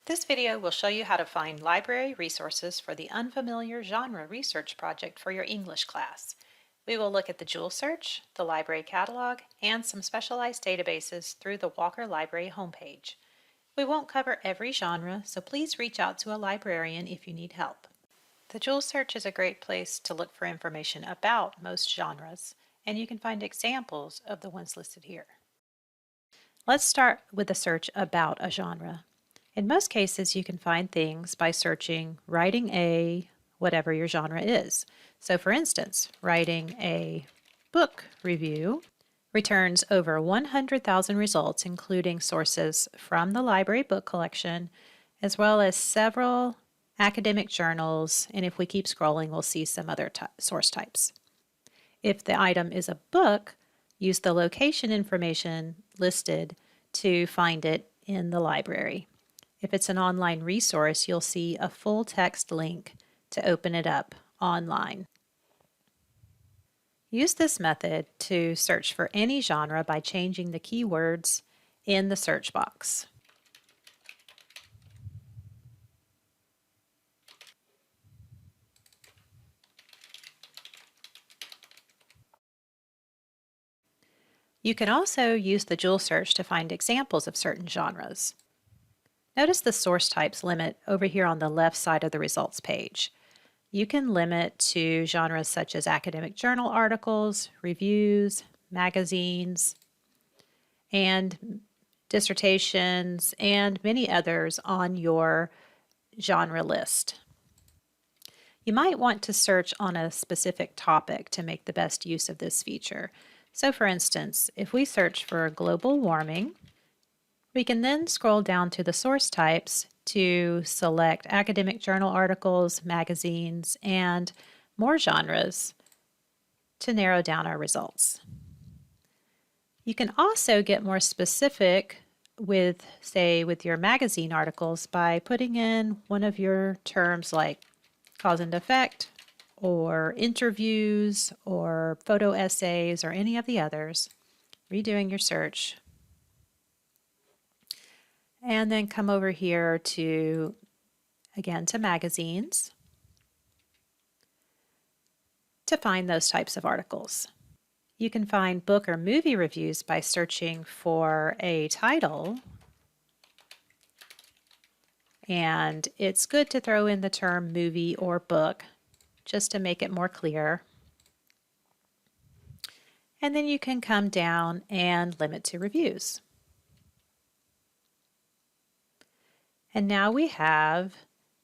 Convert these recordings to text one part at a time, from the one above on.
This video will show you how to find library resources for the Unfamiliar Genre Research Project for your English class. We will look at the Joule search, the library catalog, and some specialized databases through the Walker Library homepage. We won't cover every genre, so please reach out to a librarian if you need help. The Joule search is a great place to look for information about most genres, and you can find examples of the ones listed here. Let's start with a search about a genre. In most cases, you can find things by searching writing a whatever your genre is. So for instance, writing a book review returns over 100,000 results, including sources from the library book collection, as well as several academic journals, and if we keep scrolling, we'll see some other source types. If the item is a book, use the location information listed to find it in the library. If it's an online resource, you'll see a full text link to open it up online. Use this method to search for any genre by changing the keywords in the search box. You can also use the Joule search to find examples of certain genres. Notice the source types limit over here on the left side of the results page. You can limit to genres such as academic journal articles, reviews, magazines, and dissertations, and many others on your genre list. You might want to search on a specific topic to make the best use of this feature. So for instance, if we search for global warming, we can then scroll down to the source types to select academic journal articles, magazines, and more genres to narrow down our results. You can also get more specific with, say, with your magazine articles by putting in one of your terms like cause and effect, or interviews, or photo essays, or any of the others, redoing your search. And then come over here to, again, to magazines to find those types of articles. You can find book or movie reviews by searching for a title, and it's good to throw in the term movie or book just to make it more clear. And then you can come down and limit to reviews. And now we have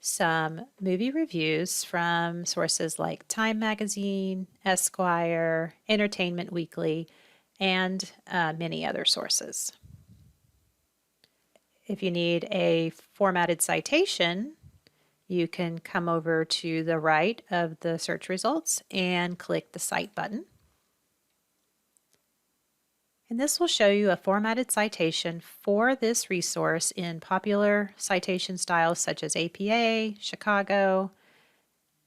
some movie reviews from sources like Time Magazine, Esquire, Entertainment Weekly, and many other sources. If you need a formatted citation, you can come over to the right of the search results and click the Cite button. And this will show you a formatted citation for this resource in popular citation styles such as APA, Chicago,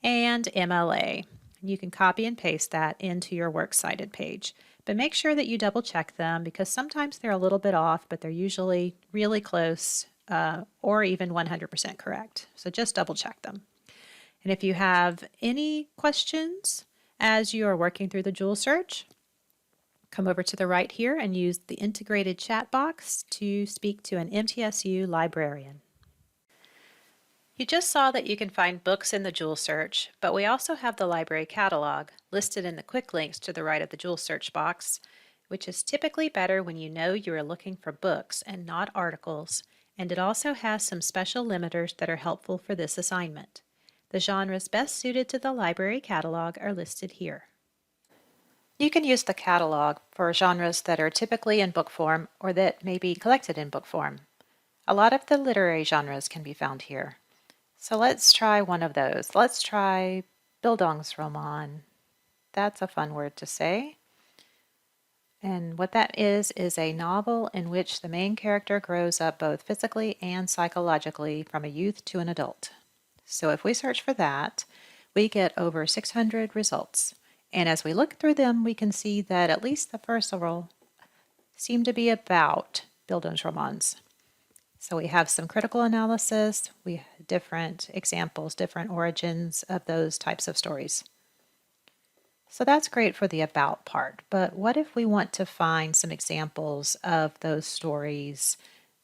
and MLA. You can copy and paste that into your Works Cited page. But make sure that you double check them because sometimes they're a little bit off, but they're usually really close or even 100% correct. So just double check them. And if you have any questions as you are working through the Joule search, come over to the right here and use the integrated chat box to speak to an MTSU librarian. You just saw that you can find books in the Joule search, but we also have the library catalog listed in the quick links to the right of the Joule search box, which is typically better when you know you are looking for books and not articles, and it also has some special limiters that are helpful for this assignment. The genres best suited to the library catalog are listed here. You can use the catalog for genres that are typically in book form or that may be collected in book form. A lot of the literary genres can be found here. So let's try one of those. Let's try Bildungsroman. That's a fun word to say. And what that is a novel in which the main character grows up both physically and psychologically from a youth to an adult. So if we search for that, we get over 600 results. And as we look through them, we can see that at least the first several seem to be about Bildungsromans. So we have some critical analysis, we have different examples, different origins of those types of stories. So that's great for the about part, but what if we want to find some examples of those stories?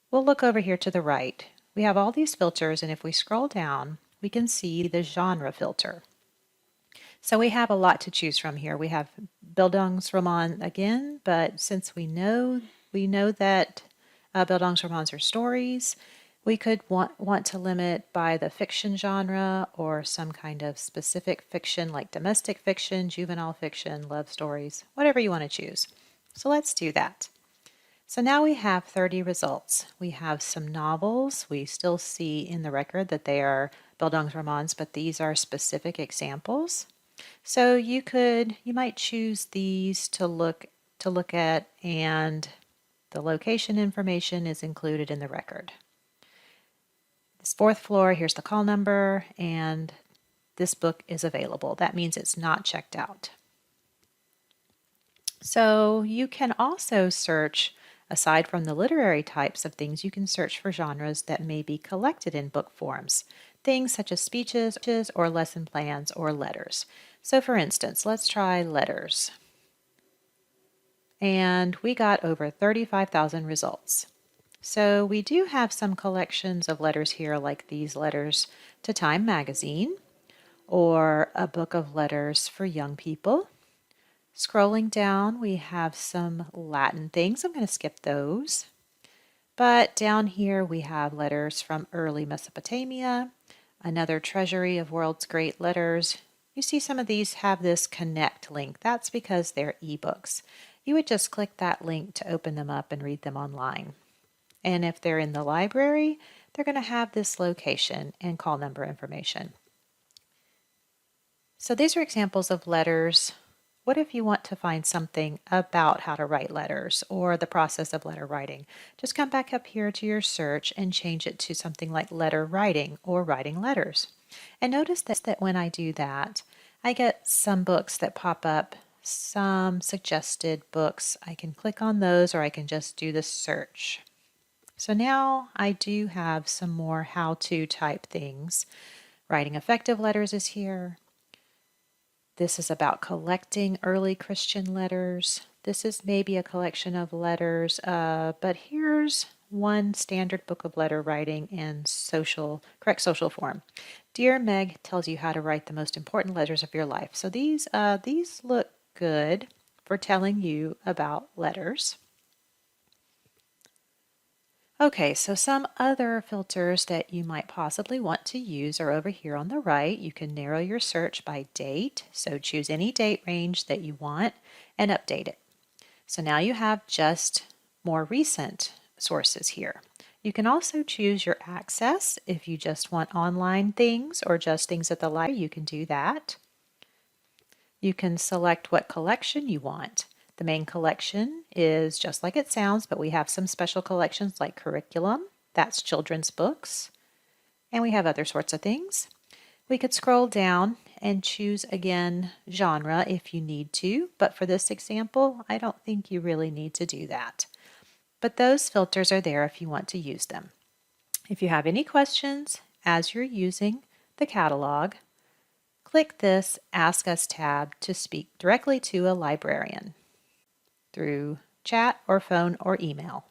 We'll look over here to the right. We have all these filters, and if we scroll down, we can see the genre filter. So we have a lot to choose from here. We have Bildungsroman again, but since we know that Bildungsromans are stories, we could want to limit by the fiction genre or some kind of specific fiction like domestic fiction, juvenile fiction, love stories, whatever you want to choose. So let's do that. So now we have 30 results. We have some novels. We still see in the record that they are Bildungsromans, but these are specific examples. So you might choose these to look at, and the location information is included in the record. This fourth floor, here's the call number, and this book is available. That means it's not checked out. So you can also search, aside from the literary types of things, you can search for genres that may be collected in book forms, things such as speeches or lesson plans or letters. So for instance, let's try letters. And we got over 35,000 results. So we do have some collections of letters here, like these letters to Time magazine, or a book of letters for young people. Scrolling down, we have some Latin things. I'm going to skip those. But down here, we have letters from early Mesopotamia, another treasury of world's great letters. You see some of these have this connect link. That's because they're ebooks. You would just click that link to open them up and read them online. And if they're in the library, they're going to have this location and call number information. So these are examples of letters. What if you want to find something about how to write letters or the process of letter writing? Just come back up here to your search and change it to something like letter writing or writing letters. And notice that when I do that, I get some books that pop up, some suggested books. I can click on those, or I can just do the search. So now I do have some more how-to type things. Writing effective letters is here. This is about collecting early Christian letters. This is maybe a collection of letters, but here's one standard book of letter writing in correct social form. Dear Meg tells you how to write the most important letters of your life. So these look good for telling you about letters. Okay, so some other filters that you might possibly want to use are over here on the right. You can narrow your search by date, so choose any date range that you want and update it. So now you have just more recent sources here. You can also choose your access. If you just want online things or just things at the library, you can do that. You can select what collection you want. The main collection is just like it sounds, but we have some special collections like curriculum, that's children's books, and we have other sorts of things. We could scroll down and choose again genre if you need to, but for this example, I don't think you really need to do that. But those filters are there if you want to use them. If you have any questions as you're using the catalog, click this Ask Us tab to speak directly to a librarian through chat or phone or email.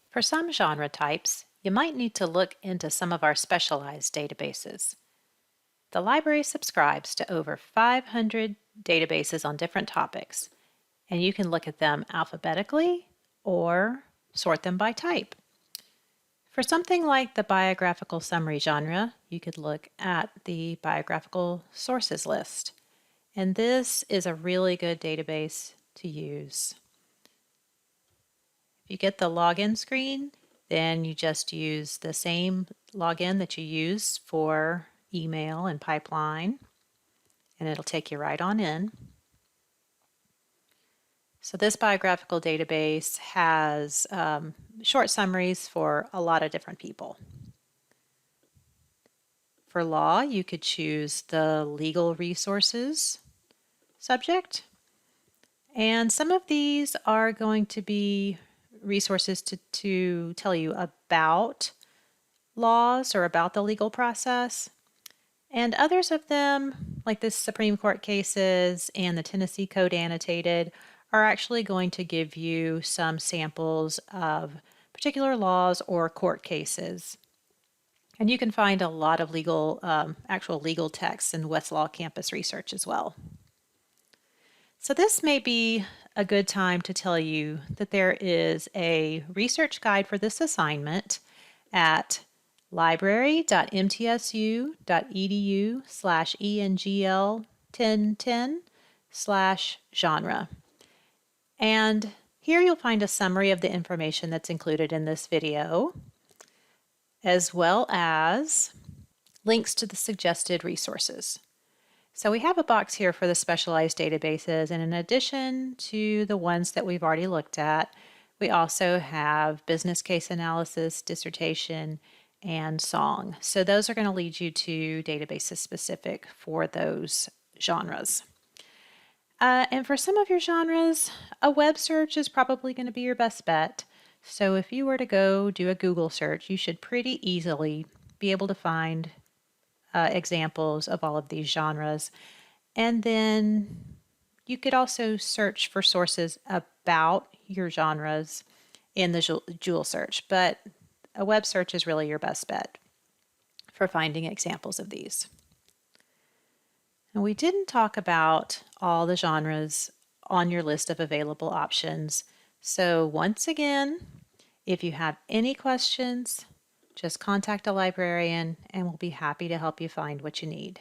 For some genre types, you might need to look into some of our specialized databases. The library subscribes to over 500 databases on different topics, and you can look at them alphabetically or sort them by type. For something like the biographical summary genre, you could look at the biographical sources list. And this is a really good database to use. If you get the login screen, then you just use the same login that you use for email and Pipeline, and it'll take you right on in. So this biographical database has short summaries for a lot of different people. For law, you could choose the legal resources subject. And some of these are going to be resources to tell you about laws or about the legal process. And others of them, like the Supreme Court cases and the Tennessee Code Annotated, are actually going to give you some samples of particular laws or court cases. And you can find a lot of actual legal texts in Westlaw Campus Research as well. So this may be a good time to tell you that there is a research guide for this assignment at library.mtsu.edu/engl1010/genre. And here you'll find a summary of the information that's included in this video, as well as links to the suggested resources. So we have a box here for the specialized databases, and in addition to the ones that we've already looked at, we also have business case analysis, dissertation, and song. So those are going to lead you to databases specific for those genres. And for some of your genres, a web search is probably going to be your best bet. So if you were to go do a Google search, you should pretty easily be able to find examples of all of these genres. And then you could also search for sources about your genres in the Joule search, but a web search is really your best bet for finding examples of these. And we didn't talk about all the genres on your list of available options. So once again, if you have any questions, just contact a librarian and we'll be happy to help you find what you need.